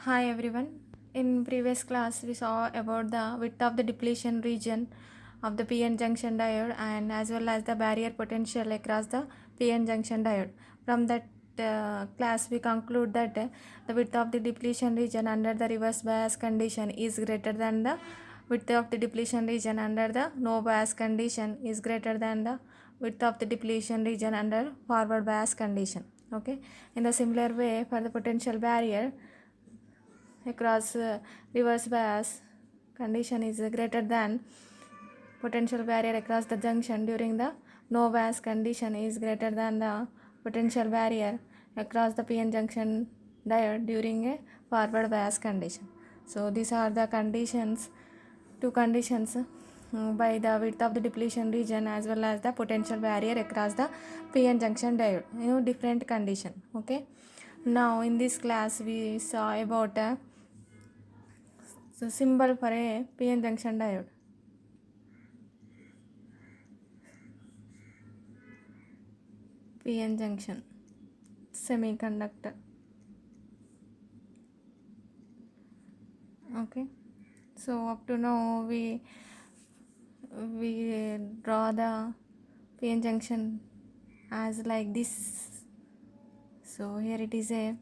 Hi everyone. In previous class we saw about the width of the depletion region of the PN junction diode and as well as the barrier potential across the PN junction diode. From that class we conclude that the width of the depletion region under the reverse bias condition is greater than the width of the depletion region under the no bias condition is greater than the width of the depletion region under forward bias condition. Okay. In the similar way for the potential barrier across reverse bias condition is greater than potential barrier across the junction during the no bias condition is greater than the potential barrier across the PN junction diode during a forward bias condition. So these are the conditions, two conditions by the width of the depletion region as well as the potential barrier across the PN junction diode. Different condition. Okay. Now in this class we saw about so symbol for a PN junction diode. PN junction semiconductor. Okay. So up to now we draw the PN junction as like this. So here it is a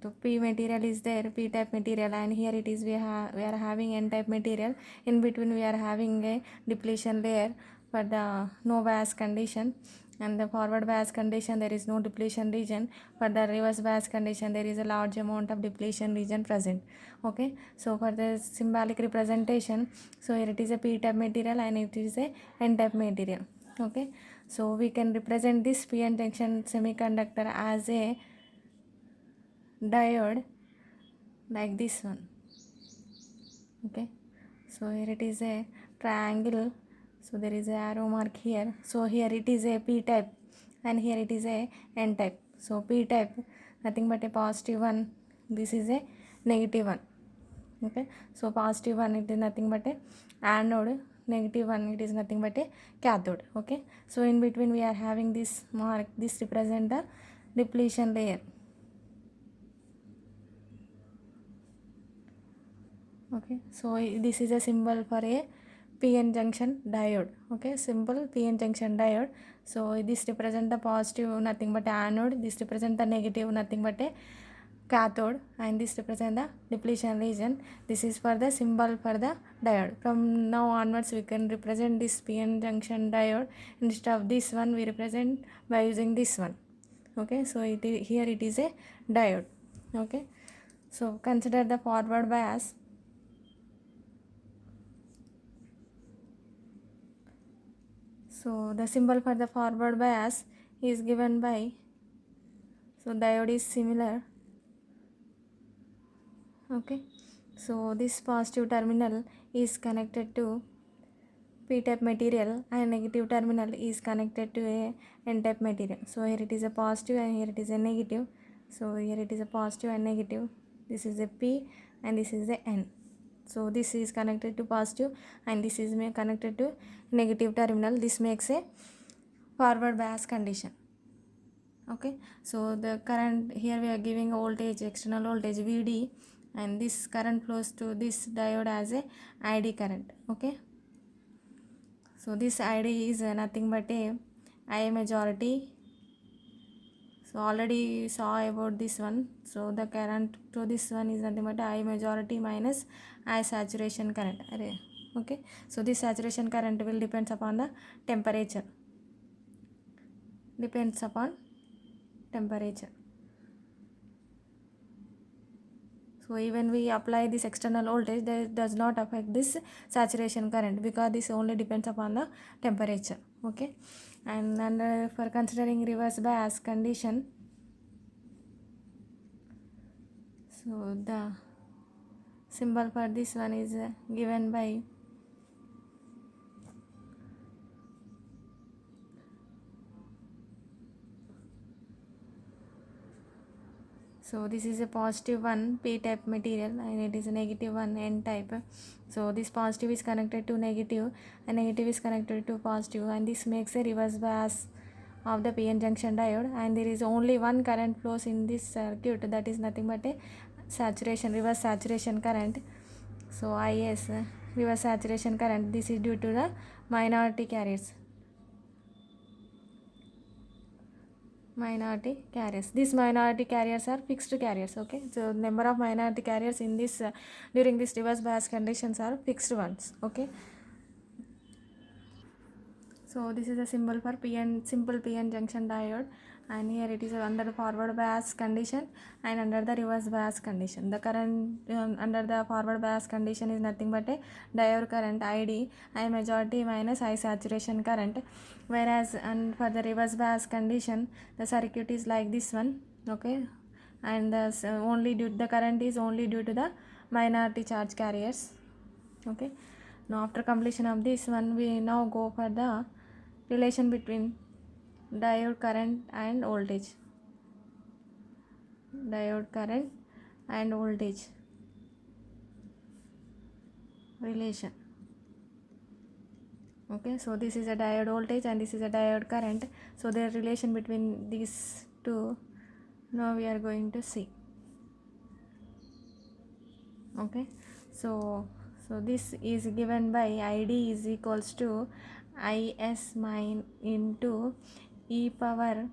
the P material is there, P type material, and here it is we are having N type material. In between we are having a depletion layer for the no bias condition, and the forward bias condition there is no depletion region. For the reverse bias condition there is a large amount of depletion region present. Okay, so for the symbolic representation, so here it is a P type material and it is a N type material. Okay, so we can represent this PN junction semiconductor as a diode like this one. Okay, so here it is a triangle, so there is a arrow mark here. So here it is a P type and here it is a N type. So P type nothing but a positive one, this is a negative one. Okay, so positive one it is nothing but a anode, negative one it is nothing but a cathode. Okay, so in between we are having this mark, this represent the depletion layer. Okay, so this is a symbol for a PN junction diode. Okay, simple PN junction diode. So this represent the positive nothing but anode, this represent the negative nothing but a cathode, and this represent the depletion region. This is for the symbol for the diode. From now onwards we can represent this PN junction diode. Instead of this one we represent by using this one. Okay, so here it is a diode. Okay, so consider the forward bias. So the symbol for the forward bias is given by, so diode is similar. Okay, so this positive terminal is connected to P type material and negative terminal is connected to a N type material. So here it is a positive and here it is a negative. So here it is a positive and negative. This is a P and this is the N. So this is connected to positive and this is connected to negative terminal. This makes a forward bias condition. Okay, so the current here we are giving a voltage, external voltage VD, and this current flows to this diode as a ID current. Okay, so this ID is nothing but a I majority. So already saw about this one. So the current to this one is nothing but I majority minus I saturation current. Okay, so this saturation current will depends upon the temperature. Depends upon temperature. So even we apply this external voltage, that does not affect this saturation current because this only depends upon the temperature. Okay, and for considering reverse bias condition, so the symbol for this one is given by, so this is a positive one P type material and it is a negative one N type. So this positive is connected to negative and negative is connected to positive, and this makes a reverse bias of the PN junction diode, and there is only one current flows in this circuit, that is nothing but a saturation, reverse saturation current. So IS, reverse saturation current, this is due to the minority carriers. These minority carriers are fixed carriers. Okay, so number of minority carriers in this during this reverse bias conditions are fixed ones. Okay, so this is a symbol for PN, simple PN junction diode, and here it is under the forward bias condition and under the reverse bias condition. The current under the forward bias condition is nothing but a diode current ID, I majority minus I saturation current, whereas and for the reverse bias condition the circuit is like this one. Okay, and the current is only due to the minority charge carriers. Okay, now after completion of this one, we now go for the relation between diode current and voltage. Diode current and voltage relation. Okay, so this is a diode voltage and this is a diode current, so the relation between these two now we are going to see. Okay, so this is given by ID is equals to IS min into e power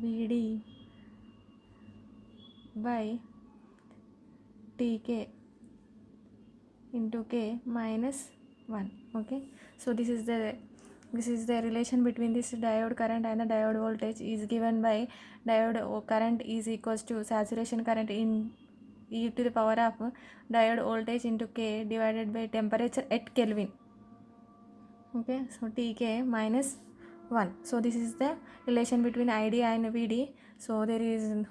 Vd by Tk into K minus 1. Okay, so this is the relation between this diode current and the diode voltage is given by diode current is equals to saturation current in e to the power of diode voltage into K divided by temperature at Kelvin. Okay, so Tk minus 1. So this is the relation between ID and Vd. So there is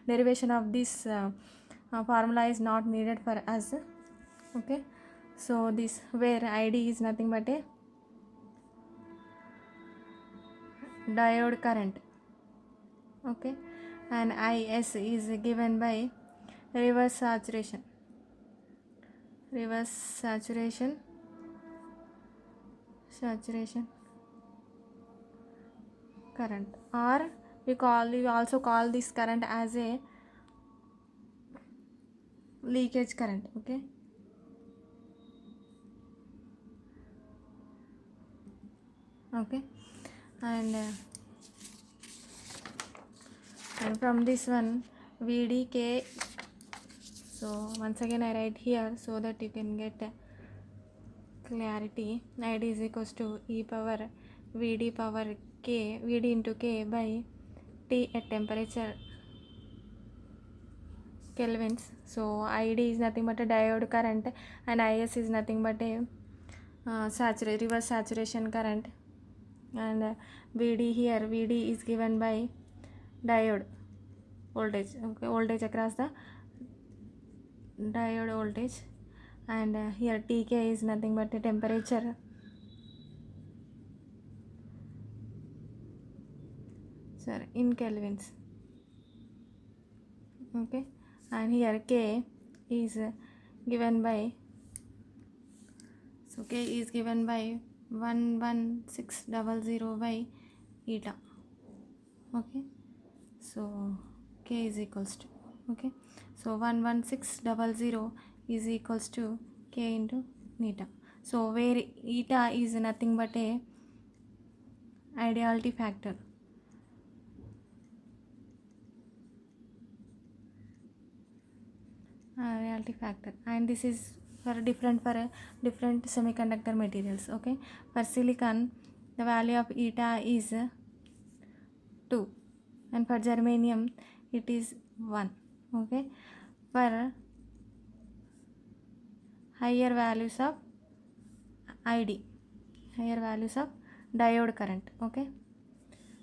derivation of this formula is not needed for us. Okay, so this where ID is nothing but a diode current. Okay, and IS is given by reverse saturation current, or we also call this current as a leakage current. Okay, and from this one VDK, so once again I write here so that you can get clarity. ID is equals to e power Vd power K, Vd into K by T at temperature kelvins. So ID is nothing but a diode current and IS is nothing but a reverse saturation current, and Vd here, Vd is given by diode voltage. Okay, voltage across the diode voltage, and here Tk is nothing but a temperature in kelvins. Okay, and here K is given by, so K is given by 11600 by eta. Okay, so K is equals to, okay, so 11600 is equals to K into eta. So where eta is nothing but a ideality factor. Reality factor, and this is for different semiconductor materials. Okay, for silicon the value of eta is 2, and for germanium it is 1. Okay, for higher values of ID, higher values of diode current. Okay,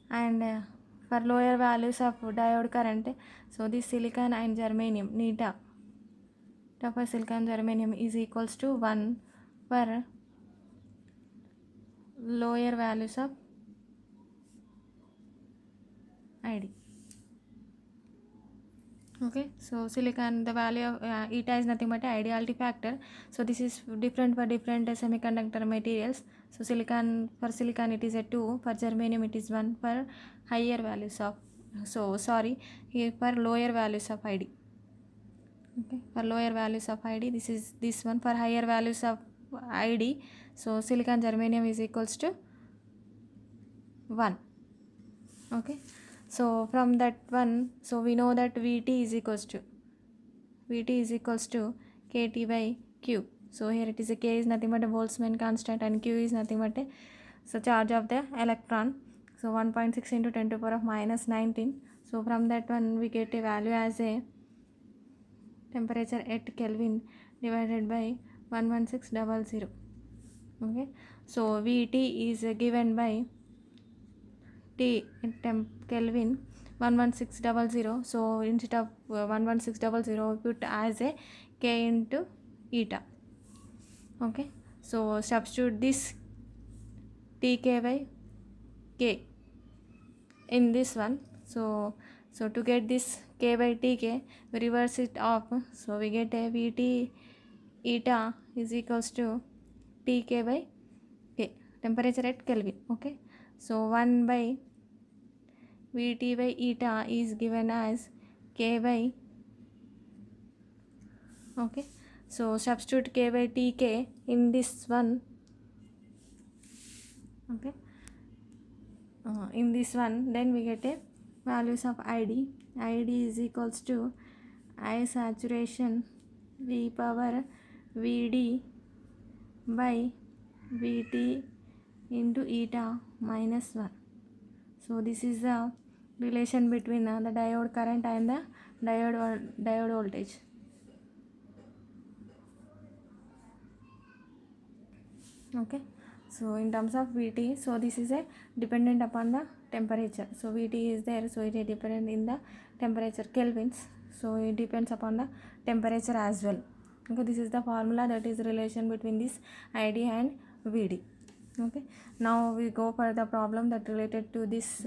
and for lower values of diode current, so this silicon and germanium eta for silicon germanium is equals to 1 for lower values of ID. Okay, so silicon, the value of eta is nothing but ideality factor. So this is different for different semiconductor materials. So silicon, for silicon it is a 2, for germanium it is 1, for higher values of, so sorry, here for lower values of id. Okay, for lower values of id this is this one, for higher values of id, so silicon germanium is equals to 1. Okay, so from that one, so we know that Vt is equals to Kt by Q. So here it is a K is nothing but a Boltzmann constant and Q is nothing but a so charge of the electron. So 1.6 into 10 to the power of minus 19. So from that one we get a value as a temperature at Kelvin divided by 11600. Okay, so Vt is given by T in Kelvin 11600. So instead of 11600 we put as a K into eta. Okay, so substitute this Tk by K in this one. So to get this K by Tk, we reverse it off. So we get a Vt eta is equals to Tk by K, temperature at Kelvin. Okay, so 1 by Vt by eta is given as K by, okay, so substitute K by Tk in this one. Okay, in this one then we get a values of id is equals to I saturation V power Vd by Vt into eta minus 1. So this is the relation between the diode current and the diode voltage. Okay, so in terms of Vt, so this is a dependent upon the temperature. So Vt is there, so it is dependent in the temperature kelvins, so it depends upon the temperature as well. Okay, this is the formula, that is relation between this id and Vd. Okay, now we go for the problem that related to this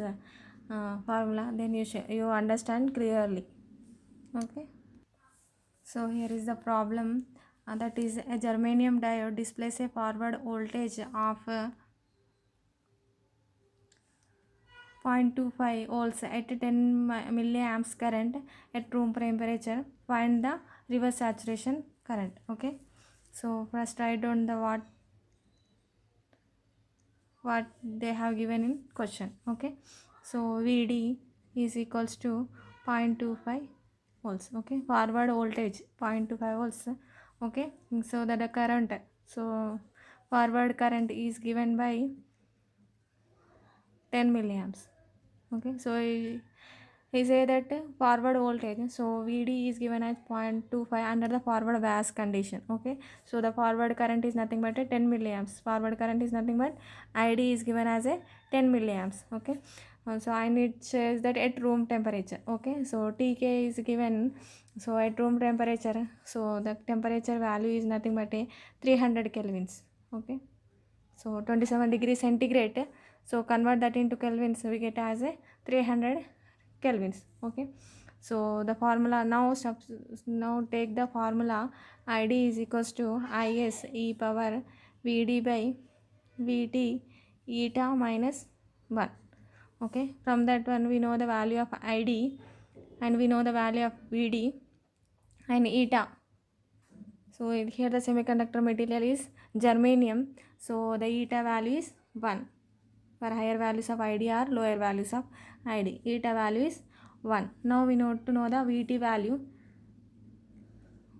formula, then you understand clearly. Okay, so here is the problem, that is a germanium diode displays a forward voltage of 0.25 volts at 10 milliamps current at room temperature. Find the reverse saturation current. Okay, so first write down the what they have given in question. Okay, so Vd is equals to 0.25 volts. Okay, forward voltage 0.25 volts. Okay, so that the current, so forward current is given by 10 milliamps. Okay, so he say that forward voltage, so Vd is given as 0.25 under the forward bias condition. Okay, so the forward current is nothing but a 10 milliamps, forward current is nothing but id is given as a 10 milliamps. Okay, so I need says that at room temperature. Okay, so Tk is given, so at room temperature, so the temperature value is nothing but a 300 kelvins. Okay, so 27 degrees centigrade, so convert that into kelvins, we get as a 300 kelvins. Okay, so the formula now take the formula id is equals to is e power Vd by Vt eta minus 1. Okay, from that one we know the value of id and we know the value of Vd and eta. So here the semiconductor material is germanium, so the eta value is 1. For higher values of id or lower values of id, eta value is 1. Now we need to know the Vt value.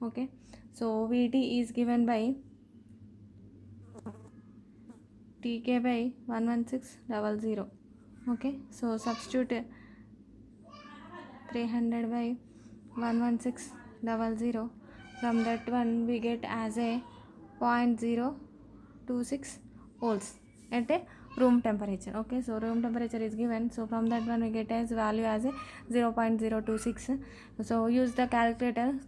Okay, so Vt is given by Tk by 11600. Okay, so substitute 300 by 11600. From that one we get as a 0.026 volts at a room temperature. Okay, so room temperature is given, so from that one we get as value as a 0.026. so use the calculator,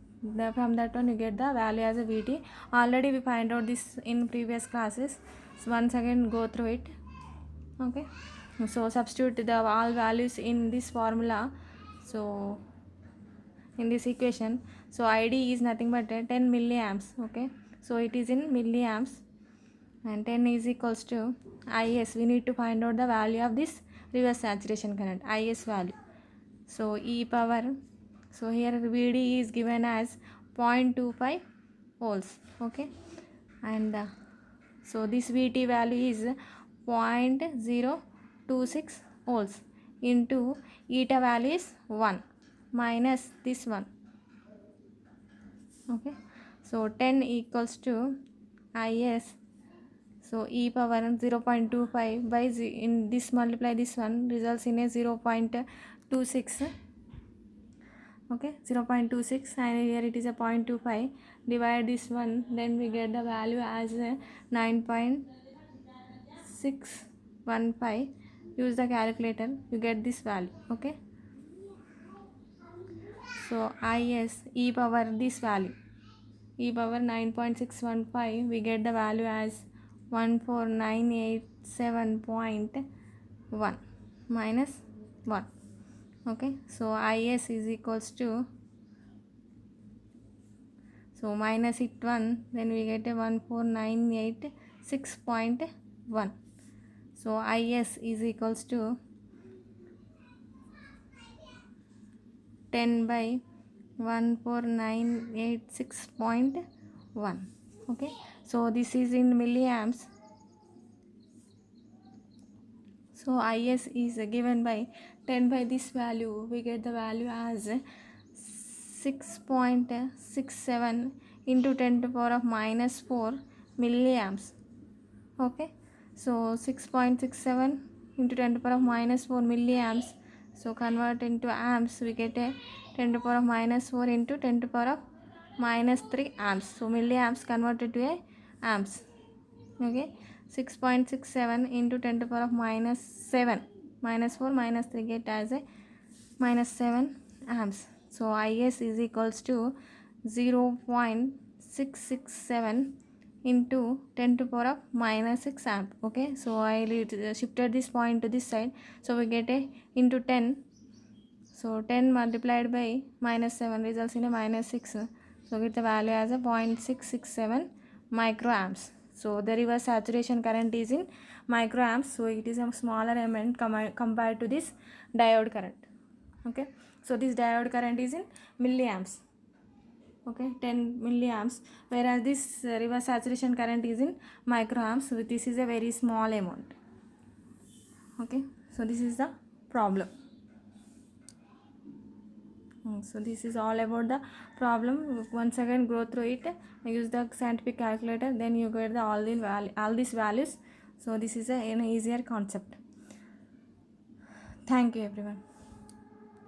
from that one you get the value as a Vt. Already we find out this in previous classes, so once again go through it. Okay, so substitute the all values in this formula, so in this equation. So id is nothing but 10 milliamps. Okay, so it is in milliamps, and 10 is equals to is. We need to find out the value of this reverse saturation current, is value. So e power, so here vd is given as 0.25 volts. Okay, and so this vt value is 0.026 volts into eta value is 1 minus this one. Okay, so 10 equals to is, so e power 0.25 by in this multiply this one results in a 0.26. Okay, 0.26, and here it is a 0.25. Divide this one, then we get the value as 9.615. Use the calculator, you get this value. Okay, so is e power this value, e power 9.615, we get the value as 14987.1 minus 1. Okay, so is is equals to, so minus it 1, then we get a 14986.1. so is is equals to 10 by 14986.1. Okay, so this is in milliamps. So is is given by 10 by this value, we get the value as 6.67 into 10 to the power of minus 4 milliamps. Okay, so 6.67 into 10 to the power of minus 4 milliamps. So convert into amps, we get a 10 to the power of minus 4 into 10 to the power of minus 3 amps. So milliamps converted to a amps. Okay, 6.67 into 10 to the power of minus 7, minus 4 minus 3 get as a minus 7 amps. So is is equals to 0.667 into 10 to the power of minus 6 amp. Okay, so I shifted this point to this side, so we get a into 10. So 10 multiplied by minus 7 results in a minus 6. So get the value as a 0.667 microamps. So the reverse saturation current is in microamps, so it is a smaller amount compared to this diode current. Okay, so this diode current is in milliamps. Okay, 10 milliamps, whereas this reverse saturation current is in microamps. So this is a very small amount. Okay, so this is the problem. So this is all about the problem. Once again go through it, use the scientific calculator, then you get the all these values. So this is an easier concept. Thank you everyone.